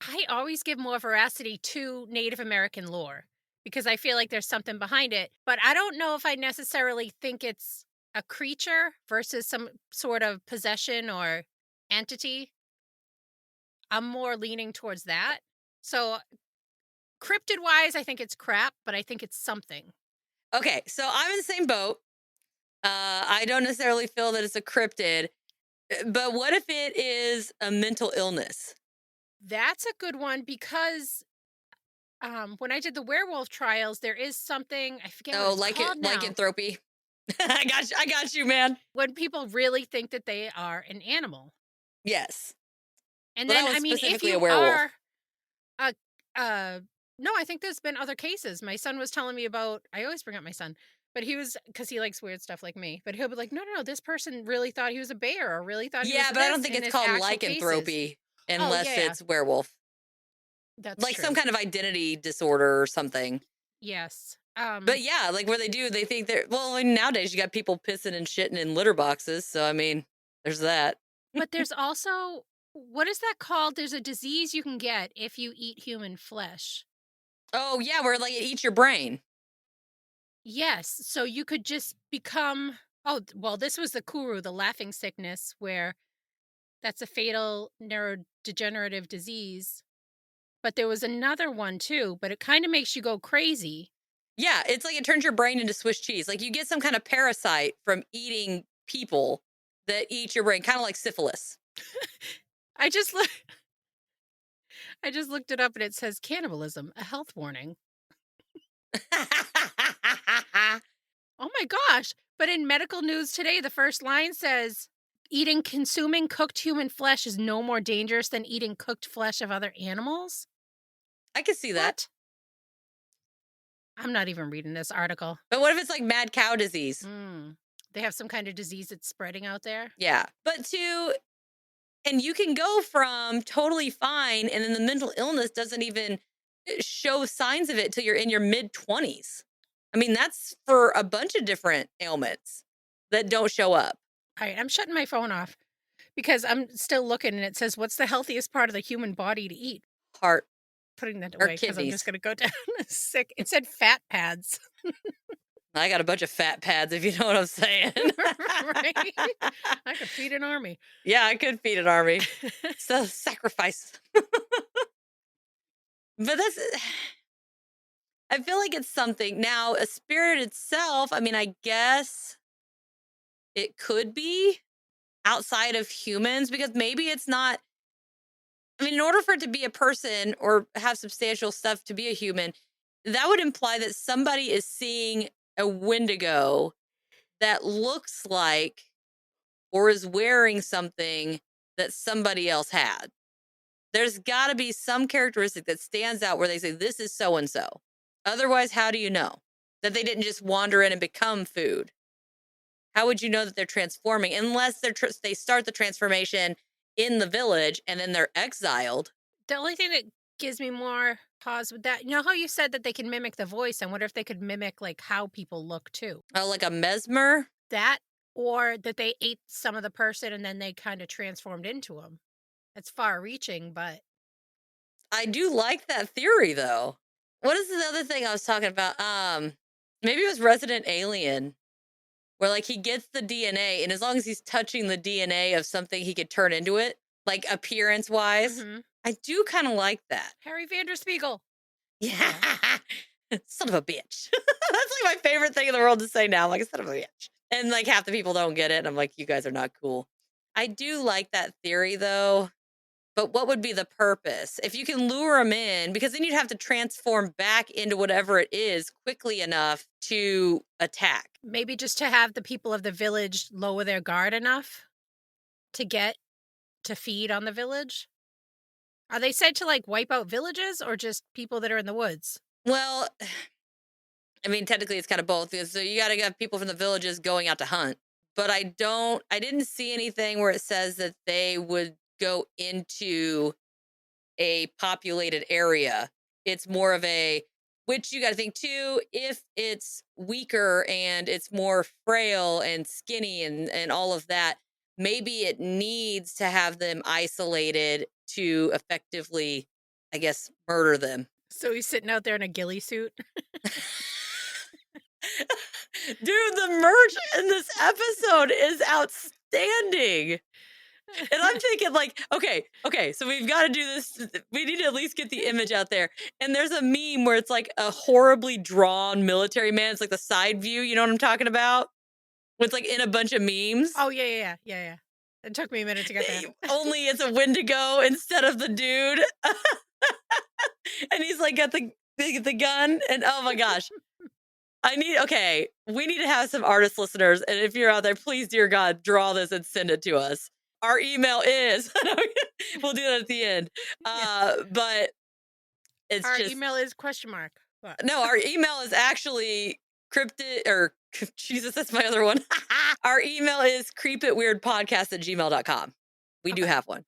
I always give more veracity to Native American lore because I feel like there's something behind it, but I don't know if I necessarily think it's a creature versus some sort of possession or entity. I'm more leaning towards that. So cryptid wise, I think it's crap, but I think it's something. Okay, so I'm in the same boat. I don't necessarily feel that it's a cryptid, but what if it is a mental illness? That's a good one because when I did the werewolf trials, there is something I forget what Oh, it's called now. lycanthropy. I got you, man. When people really think that they are an animal. Yes. And Well, then, that was I mean, if specifically you a werewolf. are a, no, I think there's been other cases. My son was telling me about, I always bring up my son, but because he likes weird stuff like me, but he'll be like, no, this person really thought he was a bear or really thought he was Yeah, but I don't this, think and it's there's called actual cases. lycanthropy Oh, unless yeah, it's werewolf. that's Like true. some kind of identity disorder or something. Yes. But yeah, like where they think they're, well, I mean, nowadays you got people pissing and shitting in litter boxes. So, I mean, there's that. But there's also, what is that called? There's a disease you can get if you eat human flesh. Oh, yeah, where like it eats your brain. Yes. So you could just become, oh, well, this was the Kuru, the laughing sickness, where that's a fatal neurodegenerative disease. But there was another one too, but it kind of makes you go crazy. Yeah, it's like it turns your brain into Swiss cheese. Like you get some kind of parasite from eating people that eat your brain, kind of like syphilis. I just look I just looked it up and it says cannibalism, a health warning. Oh my gosh. But in medical news today, the first line says Consuming cooked human flesh is no more dangerous than eating cooked flesh of other animals? I can see that. What? I'm not even reading this article. But what if it's like mad cow disease? Mm. They have some kind of disease that's spreading out there? Yeah. And you can go from totally fine, and then the mental illness doesn't even show signs of it till you're in your mid 20s. I mean, that's for a bunch of different ailments that don't show up. All right, I'm shutting my phone off because I'm still looking and it says, what's the healthiest part of the human body to eat? Heart Putting that or away because I'm just kidneys. going to go down sick. It said fat pads. I got a bunch of fat pads, if you know what I'm saying. Right? I could feed an army. Yeah, I could feed an army. So sacrifice. But that's I feel like it's something. Now, a spirit itself, I mean, I guess it could be outside of humans because maybe it's not. I mean, in order for it to be a person or have substantial stuff to be a human, that would imply that somebody is seeing a Wendigo that looks like or is wearing something that somebody else had. There's got to be some characteristic that stands out where they say, this is so and so. Otherwise, how do you know that they didn't just wander in and become food? How would you know that they're transforming unless they start the transformation in the village and then they're exiled? The only thing that gives me more pause with that, you know how you said that they can mimic the voice? I wonder if they could mimic like how people look too. Like a mesmer? That or that they ate some of the person and then they kind of transformed into them. It's far reaching, but I do like that theory though. What is the other thing I was talking about? Maybe it was Resident Alien, where like he gets the DNA, and as long as he's touching the DNA of something, he could turn into it, like appearance wise. mhm. I do kind of like that. Harry Vanderspiegel. Yeah. Son of a bitch. That's like my favorite thing in the world to say now. I'm like, son of a bitch. And like half the people don't get it. And I'm like, you guys are not cool. I do like that theory though. But what would be the purpose? If you can lure them in, because then you'd have to transform back into whatever it is quickly enough to attack. Maybe just to have the people of the village lower their guard enough to get to feed on the village. Are they said to like wipe out villages or just people that are in the woods? Well, I mean, technically it's kind of both. So you got to have people from the villages going out to hunt. But I didn't see anything where it says that they would go into a populated area. It's more of a, which you got to think too, if it's weaker and it's more frail and skinny and all of that, maybe it needs to have them isolated to effectively, I guess, murder them. So he's sitting out there in a ghillie suit. Dude, the merch in this episode is outstanding. And I'm thinking, like, okay, so we've got to do this. We need to at least get the image out there. And there's a meme where it's like a horribly drawn military man. It's like the side view. You know what I'm talking about? It's like in a bunch of memes. Oh, yeah. It took me a minute to get there. Only it's a Wendigo instead of the dude. And he's like got the gun. And oh my gosh. We need to have some artist listeners. And if you're out there, please, dear God, draw this and send it to us. Our email is, we'll do that at the end. But it's Our just, email is question mark. What? no, our email is actually cryptid, or Jesus, that's my other one. Our email is creepitweirdpodcast@gmail.com. We do have one.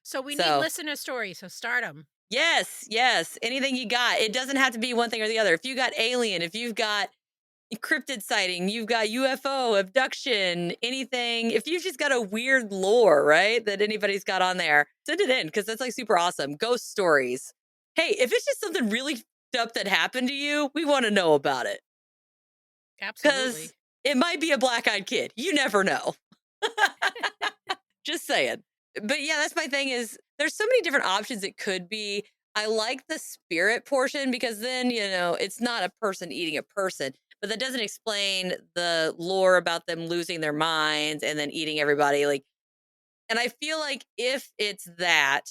So we need listener stories, so start them. Yes. Anything you got. It doesn't have to be one thing or the other. If you got alien, if you've got cryptid sighting, you've got UFO, abduction, anything. If you've just got a weird lore, right, that anybody's got on there, send it in because that's like super awesome. Ghost stories. Hey, if it's just something really up that happened to you, we want to know about it. Absolutely. Because it might be a black-eyed kid. You never know. Just saying. But yeah, that's my thing is there's so many different options it could be. I like the spirit portion because then, it's not a person eating a person, but that doesn't explain the lore about them losing their minds and then eating everybody. Like, and I feel like if it's that,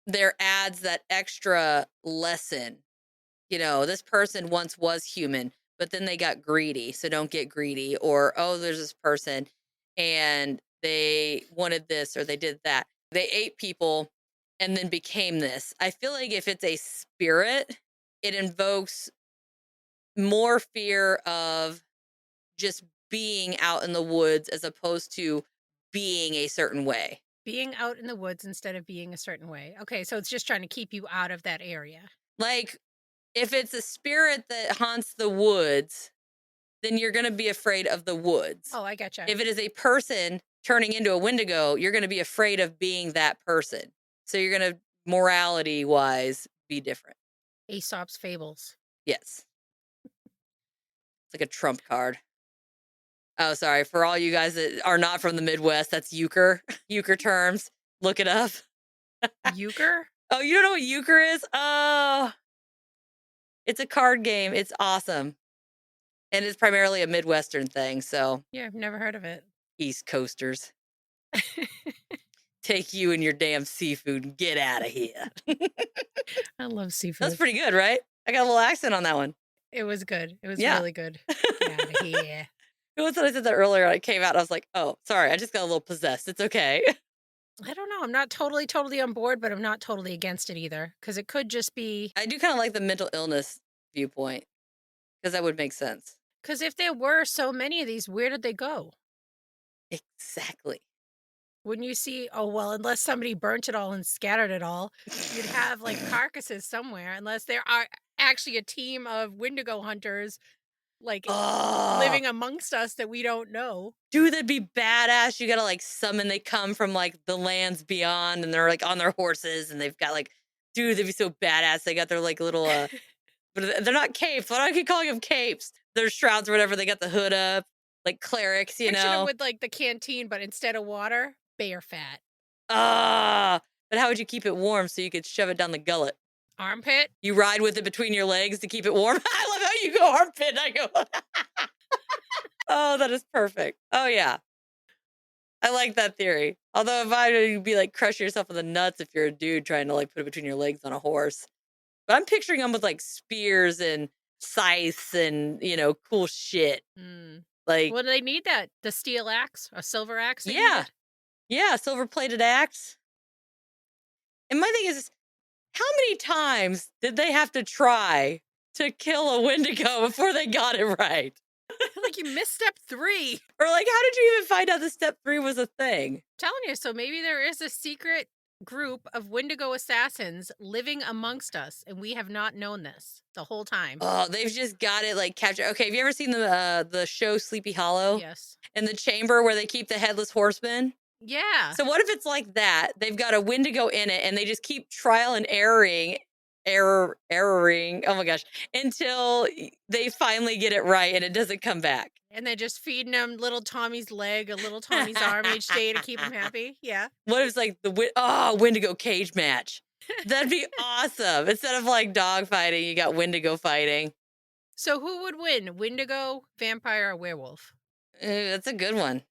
there adds that extra lesson. This person once was human, but then they got greedy. So don't get greedy. Or, oh, there's this person and they wanted this or they did that. They ate people and then became this. I feel like if it's a spirit, it invokes more fear of just being out in the woods as opposed to being a certain way. Being out in the woods instead of being a certain way. Okay, so it's just trying to keep you out of that area. Like, if it's a spirit that haunts the woods, then you're going to be afraid of the woods. Oh, I gotcha. If it is a person turning into a Wendigo, you're going to be afraid of being that person. So you're going to, morality wise, be different. Aesop's fables. Yes. It's like a trump card. Oh, sorry. For all you guys that are not from the Midwest, that's euchre. Euchre terms. Look it up. Euchre? Oh, you don't know what euchre is? Oh, it's a card game. It's awesome. And it's primarily a Midwestern thing. So, Yeah, I've never heard of it. East Coasters, take you and your damn seafood and get out of here. I love seafood. That's pretty good, right? I got a little accent on that one. It was good. It was Yeah. really good. Get out of here. It was when I said that earlier. I came out. I was like, "Oh, sorry. I just got a little possessed. It's okay." I don't know. I'm not totally on board, but I'm not totally against it either. Because it could just be. I do kind of like the mental illness viewpoint because that would make sense. Because if there were so many of these, where did they go? Exactly. Wouldn't you see? Oh, well, unless somebody burnt it all and scattered it all, you'd have like carcasses somewhere. Unless there are actually a team of Wendigo hunters like Oh, living amongst us that we don't know. dude, that'd be badass. You gotta like summon. They come from like the lands beyond, and they're like on their horses, and they've got like, dude, they'd be so badass. They got their like little, but they're not capes. Why do I keep calling them capes? They're shrouds or whatever. They got the hood up, like clerics, you Picture them know. with like the canteen, but instead of water, bear fat. Ah, but how would you keep it warm so you could shove it down the gullet? Armpit? You ride with it between your legs to keep it warm. I love how you go armpit. I go. Oh, that is perfect. Oh yeah, I like that theory. Although if I would be like crushing yourself in the nuts if you're a dude trying to like put it between your legs on a horse. But I'm picturing them with like spears and scythes and cool shit. Mm. Like Well, do they need that? The steel axe? A silver axe? they yeah, needed? yeah, silver plated axe. And my thing is, how many times did they have to try to kill a Wendigo before they got it right? Like you missed step 3. Or like, how did you even find out that step 3 was a thing? Telling you, so maybe there is a secret group of Wendigo assassins living amongst us, and we have not known this the whole time. Oh, they've just got it like captured. Okay, have you ever seen the show Sleepy Hollow? Yes. In the chamber where they keep the headless horseman? Yeah. So what if it's like that? They've got a Wendigo in it, and they just keep trial and erroring. Oh my gosh, until they finally get it right and it doesn't come back. And they're just feeding him little Tommy's leg, a little Tommy's arm each day to keep him happy. Yeah. What if it's like the Wendigo cage match? That'd be awesome. Instead of like dog fighting, you got Wendigo fighting. So who would win? Wendigo, vampire, or werewolf? That's a good one.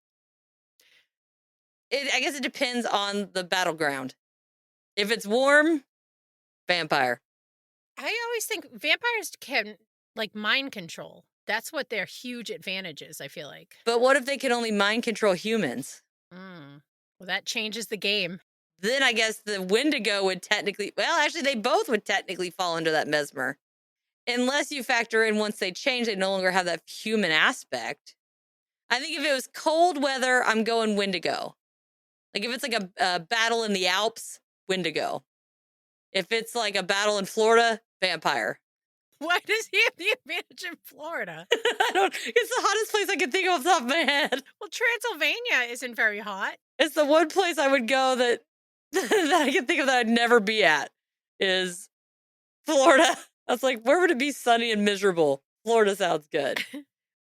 I guess it depends on the battleground. If it's warm, vampire. I always think vampires can like mind control. That's what their huge advantage is, I feel like. But what if they can only mind control humans? Mm. Well, that changes the game. Then I guess the Wendigo would technically, well, actually, they both would technically fall under that mesmer. Unless you factor in once they change, they no longer have that human aspect. I think if it was cold weather, I'm going Wendigo. Like if it's like a battle in the Alps, Wendigo. If it's like a battle in Florida, vampire. Why does he have the advantage in Florida? I don't. It's the hottest place I can think of off the top of my head. Well, Transylvania isn't very hot. It's the one place I would go that that I can think of that I'd never be at is Florida. I was like, where would it be sunny and miserable? Florida sounds good.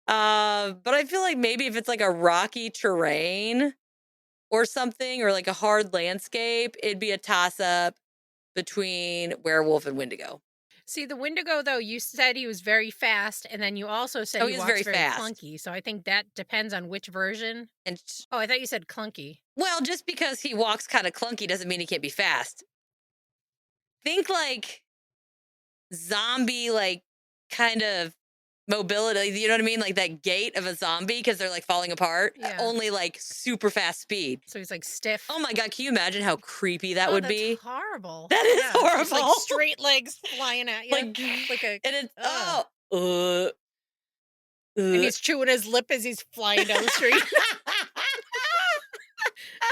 But I feel like maybe if it's like a rocky terrain or something, or like a hard landscape, it'd be a toss up between werewolf and Wendigo. See, the Wendigo, though, you said he was very fast, and then you also said he was walks very very fast. clunky. So I think that depends on which version. And Oh, I thought you said clunky. well, just because he walks kind of clunky doesn't mean he can't be fast. Think like zombie, like kind of mobility, you know what I mean? Like that gait of a zombie because they're like falling apart, Yeah. only like super fast speed. So he's like stiff. Oh my God, can you imagine how creepy that Oh, would that's be? horrible. That is Yeah, just like horrible. straight legs flying at you. Like a and it's ugh. And uh. he's chewing his lip as he's flying down the street.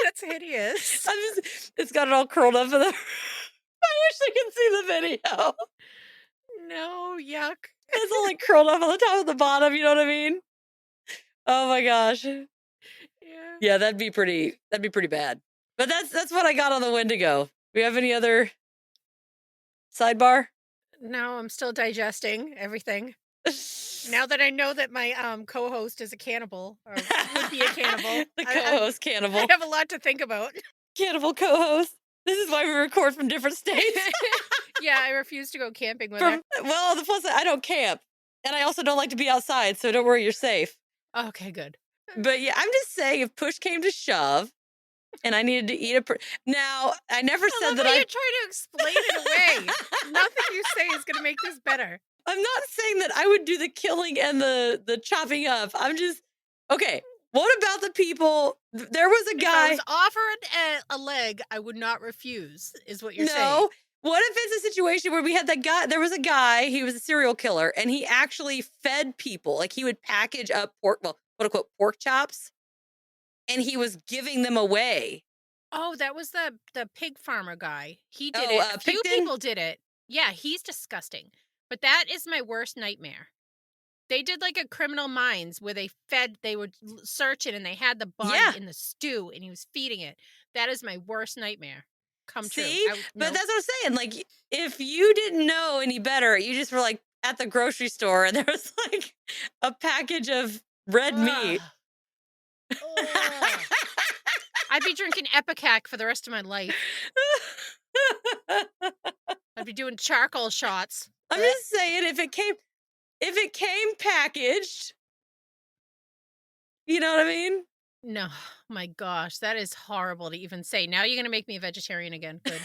That's hideous. It's got it all curled up in the I wish they could see the video. No, yuck. It's all like curled up on the top and the bottom, you know what I mean? Oh my gosh. Yeah. Yeah, that'd be pretty bad. But that's what I got on the Wendigo. Do we have any other sidebar? No, I'm still digesting everything. Now that I know that my co-host is a cannibal or would be a cannibal. The co-host cannibal. I have a lot to think about. Cannibal co-host. This is why we record from different states. Yeah, I refuse to go camping with her. Well, the plus I don't camp. And I also don't like to be outside, so don't worry, you're safe. Okay, good. But yeah, I'm just saying if push came to shove and I needed to eat now, I never said that you're trying to explain it away. Nothing you say is going to make this better. I'm not saying that I would do the killing and the chopping up. I'm just okay. What about the people? There was a guy. If I was offered a leg, I would not refuse, is what you're saying. No. What if it's a situation where we had that guy? There was a guy, he was a serial killer, and he actually fed people. Like he would package up pork, well, quote unquote, pork chops, and he was giving them away. Oh, that was the pig farmer guy. He did Oh, it. A few Picton? people did it. Yeah, he's disgusting. But that is my worst nightmare. They did like a Criminal Minds where they would search it and they had the body Yeah. in the stew and he was feeding it. That is my worst nightmare. Come true. See? But that's what I'm saying. Like, if you didn't know any better, you just were like at the grocery store and there was like a package of red meat. Ugh. I'd be drinking Epicac for the rest of my life. I'd be doing charcoal shots. I'm just saying, if it came packaged, you know what I mean? No, my gosh, that is horrible to even say. Now you're going to make me a vegetarian again. Good.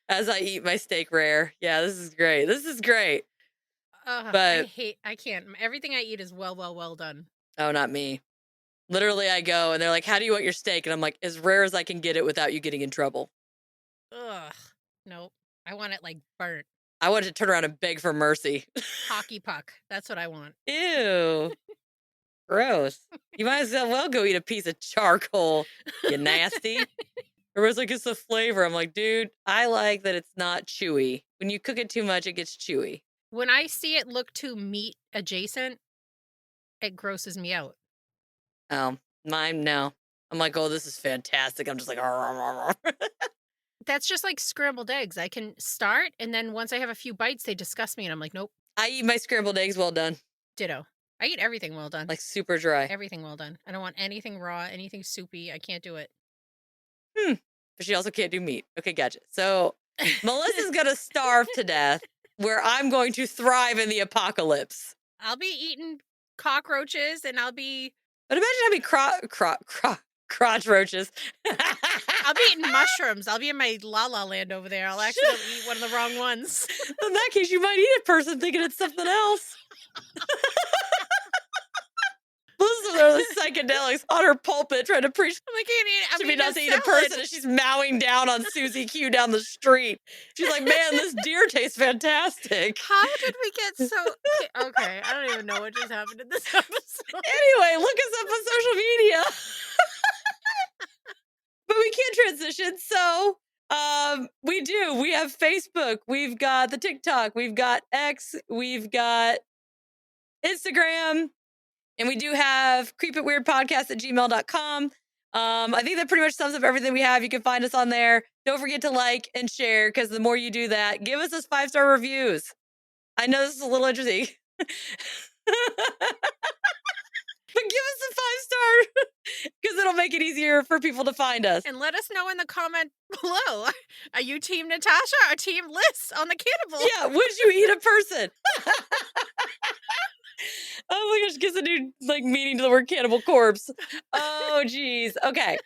As I eat my steak rare. Yeah, this is great. This is great. But I can't. Everything I eat is well done. Oh, not me. Literally, I go and they're like, "How do you want your steak?" And I'm like, "As rare as I can get it without you getting in trouble." Ugh. Nope. I want it like burnt. I want to turn around and beg for mercy. Hockey puck. That's what I want. Ew. Gross. You might as well go eat a piece of charcoal, you nasty. Everyone's like, it's the flavor. I'm like, dude, I like that it's not chewy. When you cook it too much, it gets chewy. When I see it look too meat adjacent, it grosses me out. Oh, mine, no. I'm like, oh, this is fantastic. I'm just like, That's just like scrambled eggs. I can start, and then once I have a few bites, they disgust me, and I'm like, nope. I eat my scrambled eggs well done. Ditto. I eat everything well done. Like super dry. Everything well done. I don't want anything raw, anything soupy. I can't do it. But she also can't do meat. Okay, gotcha. So Melissa's going to starve to death where I'm going to thrive in the apocalypse. I'll be eating cockroaches and I'll be... But imagine having crotch roaches. I'll be eating mushrooms. I'll be in my La La Land over there. I'll actually eat one of the wrong ones. In that case, you might eat a person thinking it's something else. Listen to the psychedelics on her pulpit trying to preach. I'm like, Should be not to eat a person, and she's mowing down on Susie Q down the street. She's like, man, this deer tastes fantastic. How did we get so... Okay, I don't even know what just happened in this episode. Anyway, look us up on social media. But we can't transition, so we do. We have Facebook, we've got the TikTok, we've got X, we've got Instagram, and we do have creepitweirdpodcast@gmail.com. I think that pretty much sums up everything we have. You can find us on there. Don't forget to like and share, because the more you do that, give us those 5-star reviews. I know this is a little interesting. But give us a 5-star, because it'll make it easier for people to find us. And let us know in the comment below. Are you Team Natasha or Team Liss on the cannibal? Yeah, would you eat a person? Oh my gosh, gives a new meaning to the word cannibal corpse. Oh geez. Okay.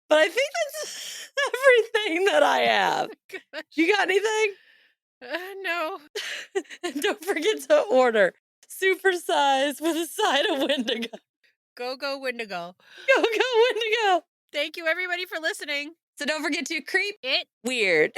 But I think that's everything that I have. Gosh. You got anything? No. And don't forget to order Supersized with a side of Wendigo. Go, go, Wendigo. Go, go, Wendigo. Thank you, everybody, for listening. So don't forget to creep It weird.